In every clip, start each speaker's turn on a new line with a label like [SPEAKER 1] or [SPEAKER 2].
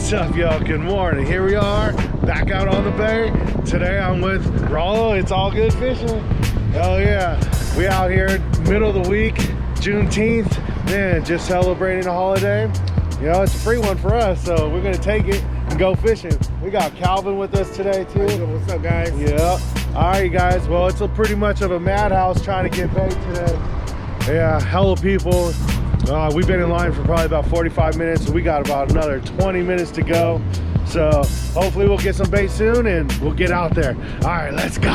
[SPEAKER 1] What's up, y'all? Good morning. Here we are, back out on the bay. Today I'm with Raul. It's all good fishing. Oh yeah, we out here middle of the week, Juneteenth. Man, just celebrating a holiday. You know, it's a free one for us, so we're gonna take it and go fishing. We got Calvin with us today too.
[SPEAKER 2] What's up, guys?
[SPEAKER 1] Yeah. All right, guys. Well, it's pretty much of a madhouse trying to get bait today. Yeah, hella people. We've been in line for probably about 45 minutes, so we got about another 20 minutes to go. So hopefully we'll get some bait soon and we'll get out there. All right, let's go.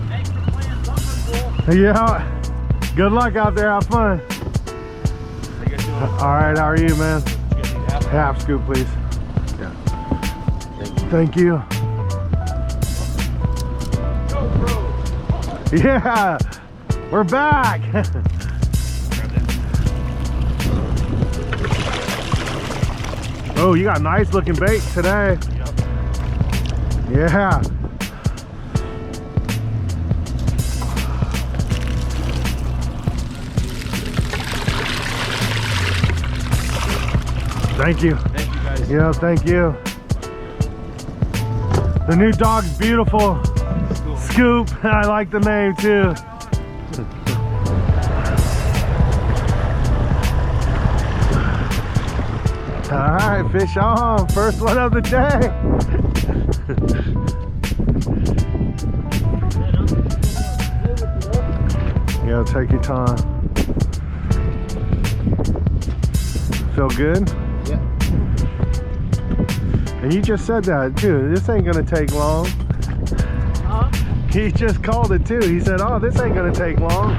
[SPEAKER 2] Thanks for playing something.
[SPEAKER 1] Yeah. Good luck out there. Have fun. All right, how are you, man? Half scoop, please. Yeah. Thank you. Yeah, we're back. Oh, you got nice looking bait today.
[SPEAKER 2] Yep.
[SPEAKER 1] Yeah. Thank you.
[SPEAKER 2] Thank you, guys.
[SPEAKER 1] Yeah, thank you. The new dog's beautiful. Scoop. I like the name too. All right, fish on. First one of the day. Yeah, take your time. Feel good?
[SPEAKER 2] Yeah.
[SPEAKER 1] And you just said that too. This ain't gonna take long.
[SPEAKER 2] Huh?
[SPEAKER 1] He just called it too. He said, oh, this ain't gonna take long.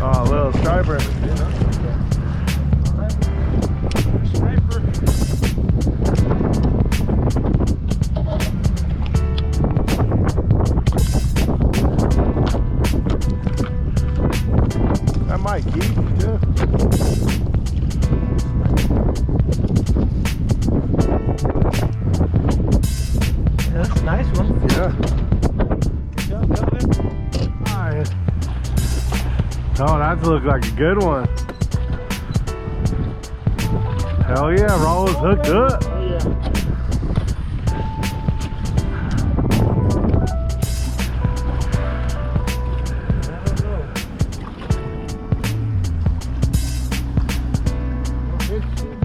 [SPEAKER 1] Oh, little striper. That might keep too.
[SPEAKER 2] Yeah, that's a nice one.
[SPEAKER 1] Yeah.
[SPEAKER 2] Good job, Calvin.
[SPEAKER 1] Alright. Oh, that looks like a good one. Hell yeah, Raul's hooked up.
[SPEAKER 2] Oh, yeah.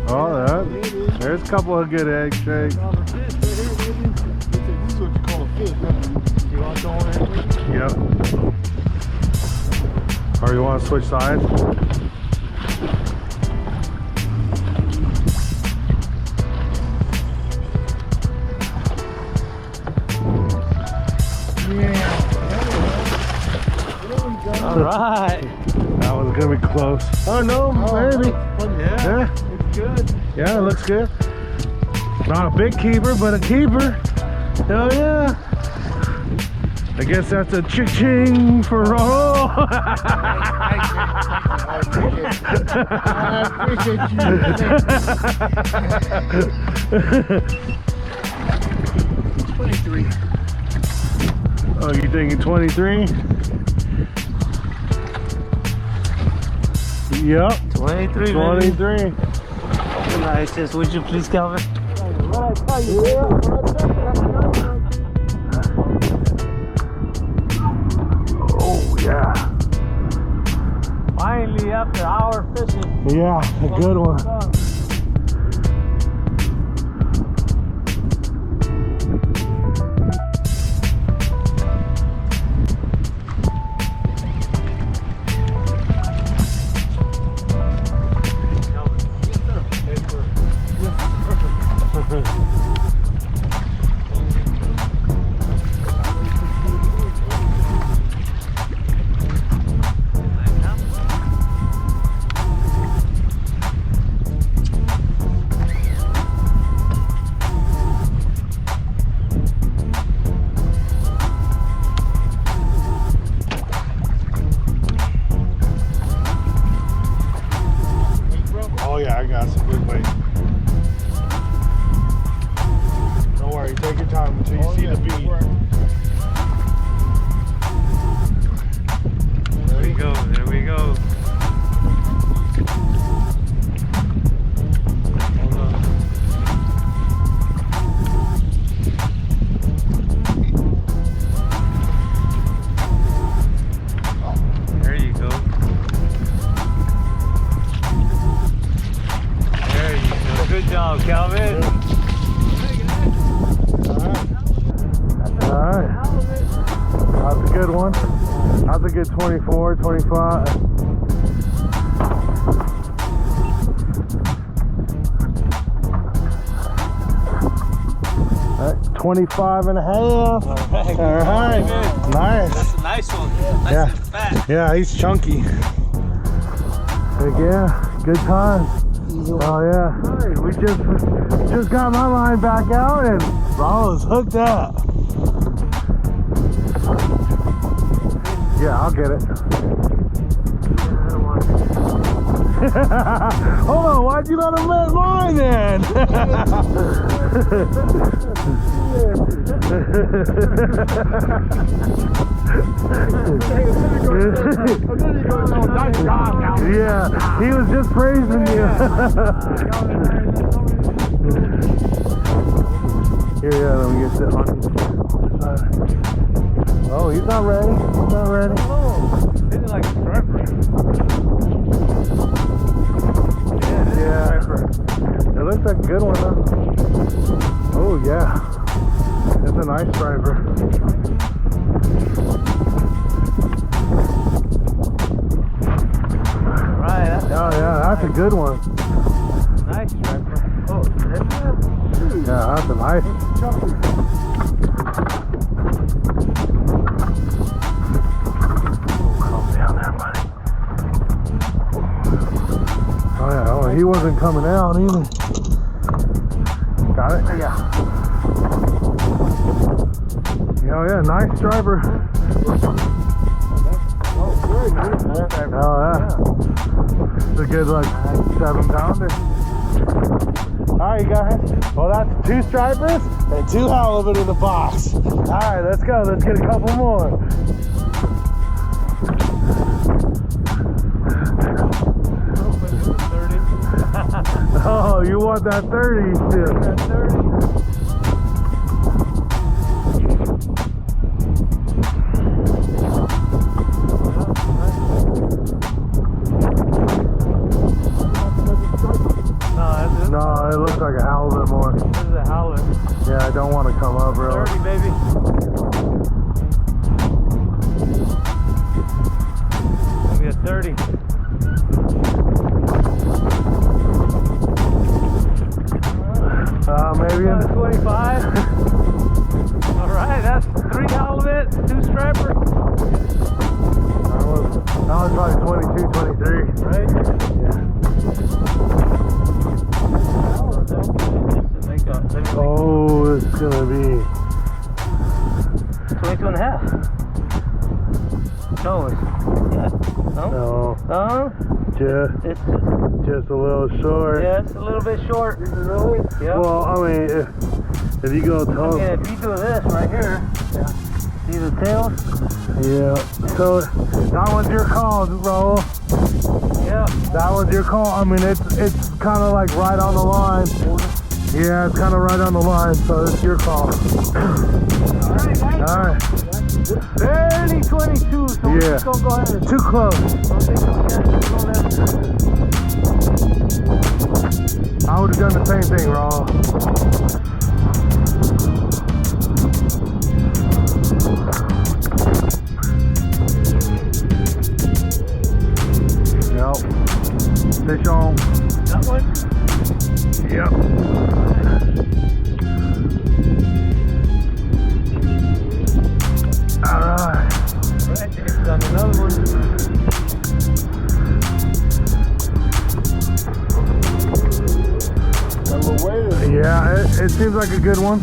[SPEAKER 1] Oh, there's a couple of good egg shakes.
[SPEAKER 2] This is what you call a fish, huh? You want to go on there?
[SPEAKER 1] Yep. Or you want to switch sides?
[SPEAKER 2] All right.
[SPEAKER 1] That one's gonna be close. Oh no, maybe.
[SPEAKER 2] Yeah.
[SPEAKER 1] Yeah,
[SPEAKER 2] It's good.
[SPEAKER 1] yeah, it looks good. Not a big keeper, but a keeper. Hell yeah. I guess that's a ching for Raul.
[SPEAKER 2] I appreciate you. 23.
[SPEAKER 1] Oh, you thinking 23? Yep.
[SPEAKER 2] 23.
[SPEAKER 1] 23.
[SPEAKER 2] Nice. Would you please, Calvin?
[SPEAKER 1] Oh yeah.
[SPEAKER 2] Finally, after hour fishing.
[SPEAKER 1] Yeah, a good one. good 24, 25. All right, 25 and a half. All right. Nice.
[SPEAKER 3] That's a nice one. Nice
[SPEAKER 1] Yeah.
[SPEAKER 3] and fat.
[SPEAKER 1] Yeah, he's chunky. Heck yeah, good time. Oh yeah. Right, we just got my line back out and Raul is hooked up. Yeah, I'll get it. Hold on, why'd you let him let mine then? Yeah, he was just praising you. Here, yeah, let me get that on. Oh, he's not ready. He's not ready.
[SPEAKER 3] Oh, this is like a striper.
[SPEAKER 1] Yeah, it looks like a good one though. Oh yeah, it's a nice striper.
[SPEAKER 3] Right.
[SPEAKER 1] Oh yeah, that's a good one.
[SPEAKER 3] Nice striper. Oh,
[SPEAKER 1] Yeah, that's a nice. Calm down there, buddy. Oh yeah, oh, he wasn't coming out either. Got it?
[SPEAKER 3] Yeah.
[SPEAKER 1] Oh yeah, nice striper.
[SPEAKER 3] Oh, very nice.
[SPEAKER 1] Oh yeah. It's a good like 7-pounder. Alright guys, well that's 2 stripers and 2 halibut in the box. Alright, let's go, let's get a couple more. Oh, you want that 30 still?
[SPEAKER 3] That 30.
[SPEAKER 1] No, it looks like a halibut more.
[SPEAKER 3] This is a howler.
[SPEAKER 1] Yeah, I don't want to come up really.
[SPEAKER 3] 30, baby. Give me a 30.
[SPEAKER 1] Maybe in
[SPEAKER 3] 25. All right, that's 3 halibut, 2 striper.
[SPEAKER 1] that was probably 22, 23.
[SPEAKER 3] Right?
[SPEAKER 1] Oh, it's gonna be
[SPEAKER 3] 22 and a half. No, yeah. No?
[SPEAKER 1] no,
[SPEAKER 3] No?
[SPEAKER 1] just
[SPEAKER 3] It's
[SPEAKER 1] a little short.
[SPEAKER 3] yeah, it's a little bit short. Really? Yeah.
[SPEAKER 1] Well, I mean, if you go tall,
[SPEAKER 3] Yeah, if you do this right here, yeah. See the tails?
[SPEAKER 1] yeah. So that one's your call, Raul.
[SPEAKER 3] Yeah.
[SPEAKER 1] That one's your call. I mean, it's kind of like right on the line. Yeah, it's kind of right on the line, so it's your call.
[SPEAKER 3] Alright, guys.
[SPEAKER 1] All right.
[SPEAKER 3] Barely 22, so we're
[SPEAKER 1] Yeah.
[SPEAKER 3] just gonna go ahead and
[SPEAKER 1] Too close. I would have done the same thing, Raul. Nope. Fish on.
[SPEAKER 3] That one?
[SPEAKER 1] Yep. Alright.
[SPEAKER 3] Right, Dave's done another one.
[SPEAKER 1] Yeah, it seems like a good one.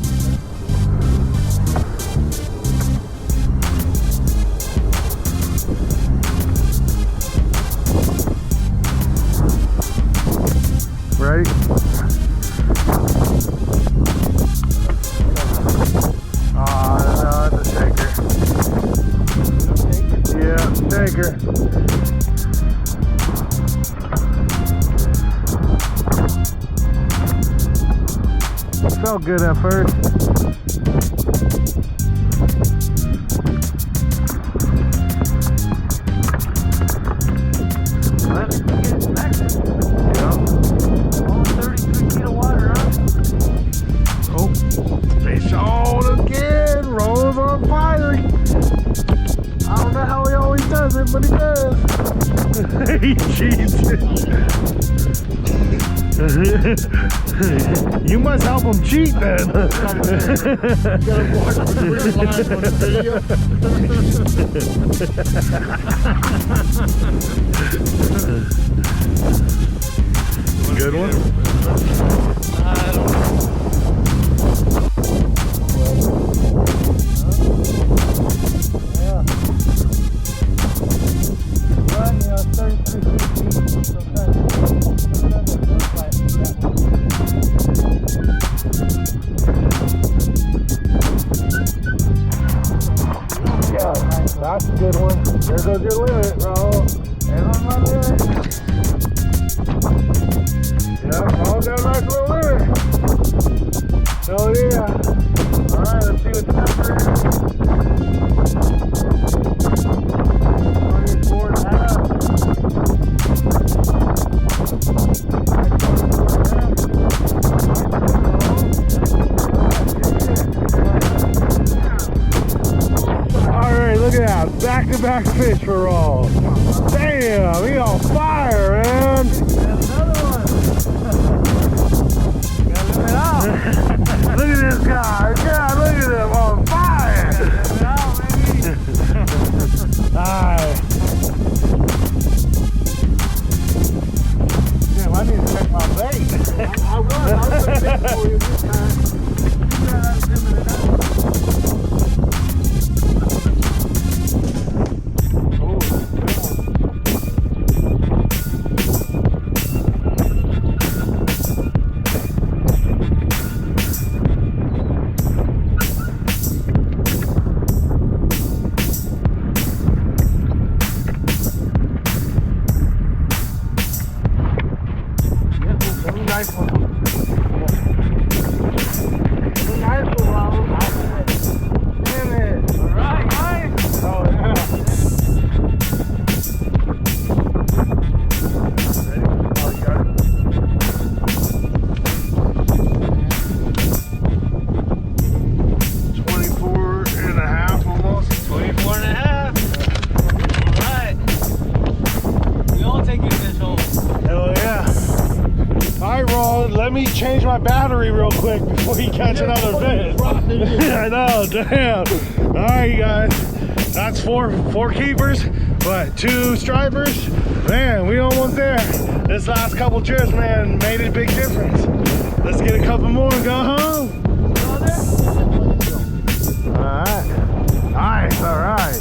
[SPEAKER 1] Ready? Oh, no, it's a shaker. Yeah, shaker. Felt good at first.
[SPEAKER 3] Let's get it back.
[SPEAKER 1] Yeah.
[SPEAKER 3] Almost 33 feet of water, huh?
[SPEAKER 1] Oh, fish on again. Rolls on fire.
[SPEAKER 3] Out
[SPEAKER 1] know how he always does it, but he does. He cheats. You must help him cheat then.
[SPEAKER 2] Gotta watch between the lines on the video.
[SPEAKER 1] Good one?
[SPEAKER 3] I don't know. Yeah. Run, 33 feet.
[SPEAKER 1] Yeah, that's a good one. There goes your limit, Raul. And on my limit. Yeah, Raul got a nice little limit. Oh yeah. Alright, let's see what the number is. 24.5. Alright, look at that. Back-to-back fish for Raul. Damn, he on fire, man.
[SPEAKER 3] Another one. Gotta limit out.
[SPEAKER 1] Look at this guy. God, look at him on fire.
[SPEAKER 3] Limit out, baby.
[SPEAKER 1] Alright. Damn, I need to check my bait.
[SPEAKER 2] I was gonna bait for you this time. You gotta limit it out.
[SPEAKER 1] Nice one.
[SPEAKER 2] Nice one, Raul.
[SPEAKER 1] Damn it.
[SPEAKER 3] Alright, guys.
[SPEAKER 1] Oh, yeah. Ready? Oh, you got it? 24.5 almost.
[SPEAKER 3] 24.5. Alright. We all take your fish home.
[SPEAKER 1] Hell yeah. Alright, Raul, let me change my battery real quick before you catch another fish. I know, damn. Alright, you guys. That's four keepers, but 2 stripers. Man, we almost there. This last couple trips, man, made a big difference. Let's get a couple more and go home. Alright. Nice, alright.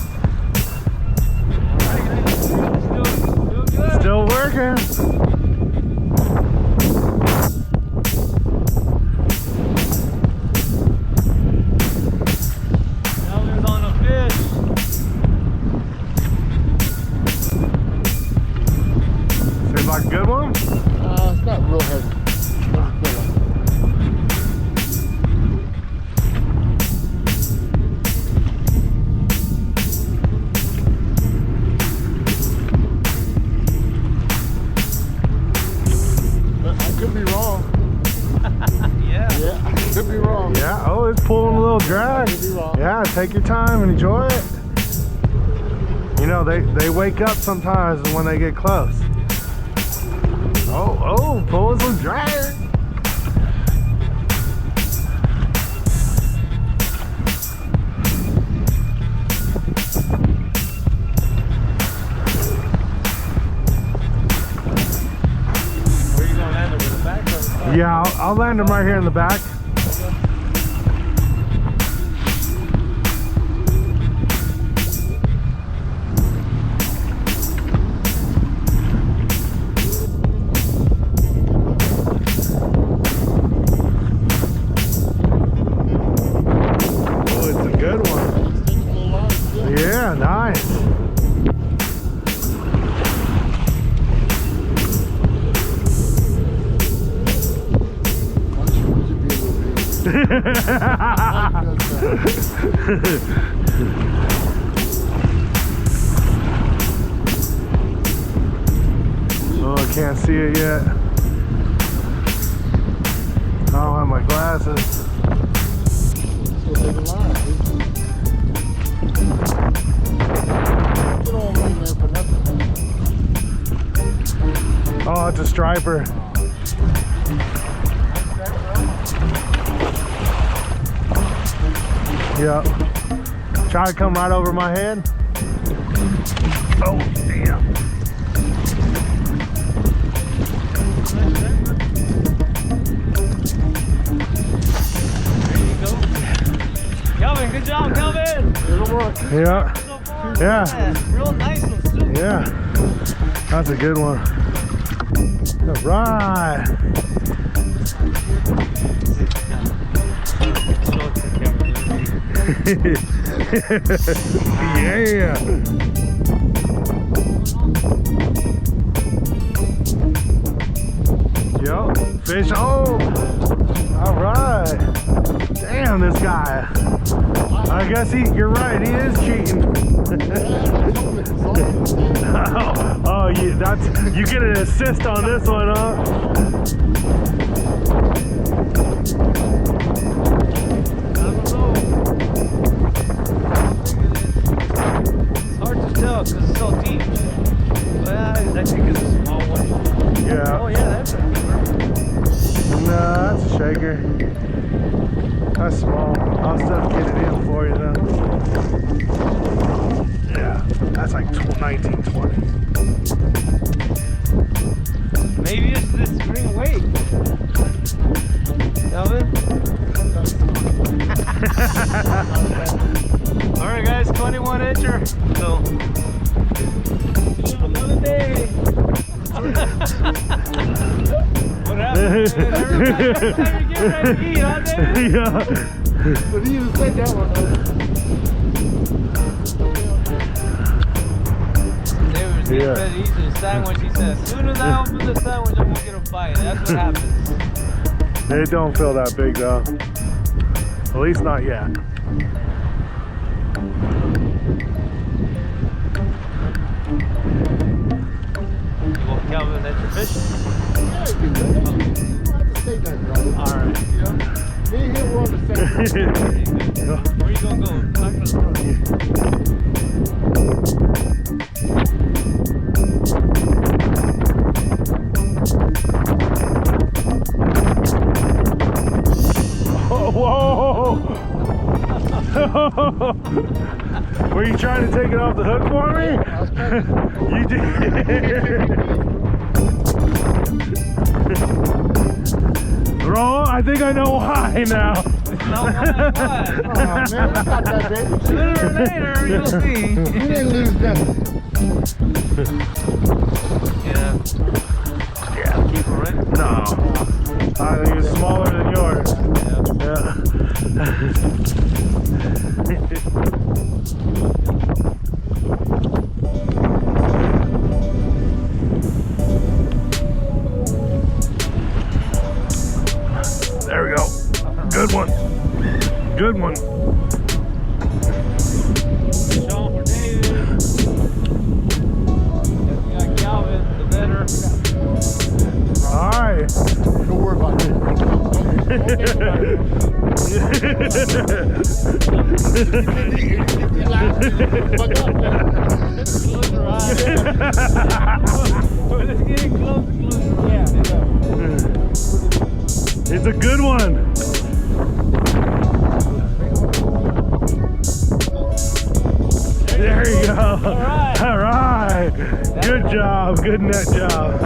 [SPEAKER 1] Still working.
[SPEAKER 3] Elder's on a fish.
[SPEAKER 1] Seems like a good one.
[SPEAKER 2] It's not real heavy. I could be wrong.
[SPEAKER 3] Yeah.
[SPEAKER 2] Yeah, I could be wrong.
[SPEAKER 1] Yeah, oh, it's pulling a little drag.
[SPEAKER 2] Could be wrong.
[SPEAKER 1] Yeah, take your time and enjoy it. You know, they wake up sometimes when they get close. Oh, pulling some drag.
[SPEAKER 3] Where you gonna land it, with the back or the front?
[SPEAKER 1] Yeah, I'll land them right here in the back. Oh, it's a good one. Yeah, nice. Oh, I can't see it yet. I don't have my glasses.
[SPEAKER 2] So they lie.
[SPEAKER 1] sniper. Yep. Try to come right over my head. Oh, damn.
[SPEAKER 3] Kelvin, good job, Kelvin.
[SPEAKER 1] Yeah.
[SPEAKER 3] So far,
[SPEAKER 1] Yeah.
[SPEAKER 3] real nice one too.
[SPEAKER 1] Yeah. That's a good one. All right. Yeah. Yo, fish. Oh, all right. Damn, this guy. I guess you're right. He is cheating. Oh, you get an assist on this one, huh?
[SPEAKER 3] Because it's so deep. Well, I think it's a small one.
[SPEAKER 1] Yeah.
[SPEAKER 3] Oh, yeah, that's a keeper.
[SPEAKER 1] No, that's a shaker. That's small. I'll still get it in for you though. Yeah, that's like 19, 20.
[SPEAKER 3] Maybe it's this spring wake. Kelvin? Alright guys, 21 incher. So another day. What happened? Every time you get ready to eat, huh, David?
[SPEAKER 1] Yeah.
[SPEAKER 2] But he even said that one though.
[SPEAKER 3] David was getting ready to eat the sandwich. He said, as soon as I open the sandwich, I'm gonna get a bite. That's what happens.
[SPEAKER 1] They don't feel that big though. At least not yet.
[SPEAKER 3] You want Kelvin at your fish?
[SPEAKER 2] Yeah, you can do that. You don't have to say that, brother.
[SPEAKER 3] Alright.
[SPEAKER 2] You know? Me and him were on the same page.
[SPEAKER 3] Where you gonna go? Back to the front.
[SPEAKER 1] Whoa! Were you trying to take it off the hook for me?
[SPEAKER 2] I was trying to.
[SPEAKER 1] You did. Raul, I think I know why now.
[SPEAKER 3] It's not why.
[SPEAKER 2] Oh man, we got that, baby.
[SPEAKER 3] Sooner or later, you'll see.
[SPEAKER 2] You didn't lose nothing.
[SPEAKER 3] Yeah.
[SPEAKER 1] Yeah.
[SPEAKER 3] Keep it right.
[SPEAKER 1] No. I think it's smaller than yours. Yeah. There we go. Good one. Good one.
[SPEAKER 3] Sean for David. If we got Calvin, the better.
[SPEAKER 1] All right.
[SPEAKER 2] Don't worry about it.
[SPEAKER 3] Close your eyes. When it's getting close, close your eyes.
[SPEAKER 1] It's a good one. There you go.
[SPEAKER 3] All right.
[SPEAKER 1] All right. Good job. Good net job.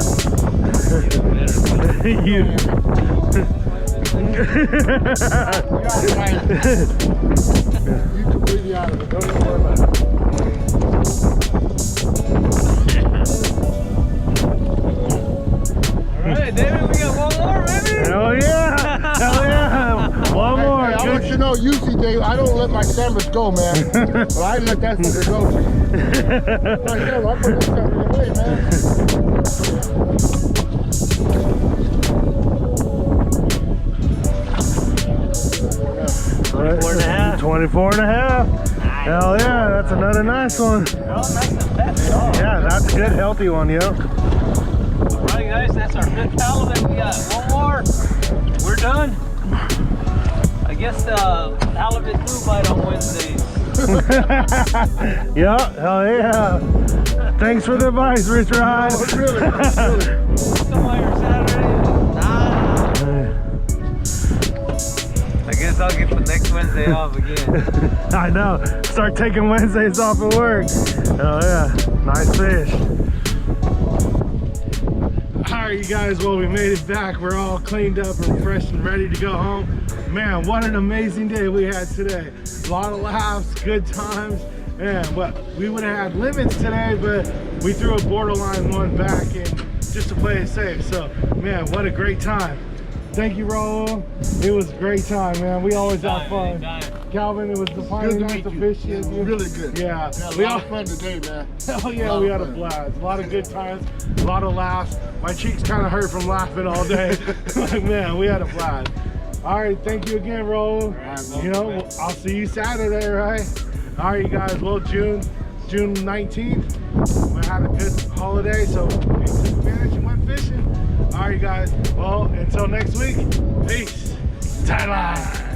[SPEAKER 1] You.
[SPEAKER 2] You're You completely out of it. Don't even worry about it.
[SPEAKER 3] Alright, David, we got one more, baby!
[SPEAKER 1] Hell yeah! Hell yeah! One more.
[SPEAKER 2] Hey, I want you to know, usually, Dave, I don't let my cameras go, man. But I let that sucker go. Right there, I put this sucker away, man.
[SPEAKER 3] 24 and a half.
[SPEAKER 1] 24 and a half. Nice. Hell yeah, that's another nice one. Yeah, that's a good healthy one, yo.
[SPEAKER 3] Alright guys, that's our 5th halibut. We got one more. We're done. I guess halibut blue bite on Wednesdays.
[SPEAKER 1] Yeah, hell yeah. Thanks for the advice, Rich Rod.
[SPEAKER 2] Oh, really?
[SPEAKER 3] welcome on your Saturday? Nah. I guess I'll get the next Wednesday off again.
[SPEAKER 1] I know. Start taking Wednesdays off at work. Oh yeah, nice fish. All right, you guys, well, we made it back. We're all cleaned up and fresh and ready to go home. Man, what an amazing day we had today. A lot of laughs, good times. Man, what we would have had limits today, but we threw a borderline one back in just to play it safe. So, man, what a great time. Thank you, Raul. It was a great time, man. We always have fun. Calvin, it was the final night to fish.
[SPEAKER 2] Yeah, really good.
[SPEAKER 1] Yeah.
[SPEAKER 2] We had a lot of fun today, man.
[SPEAKER 1] Hell yeah, we had a blast. A lot of good times, a lot of laughs. My cheeks kind of hurt from laughing all day. Like, man, we had a blast. All right, thank you again, Raul.
[SPEAKER 2] Right,
[SPEAKER 1] you know, I'll see you Saturday, right? All right, you guys. Well, June 19th, we had a good holiday, so we took advantage and went fishing. All right, you guys. Well, until next week, peace. Thailand.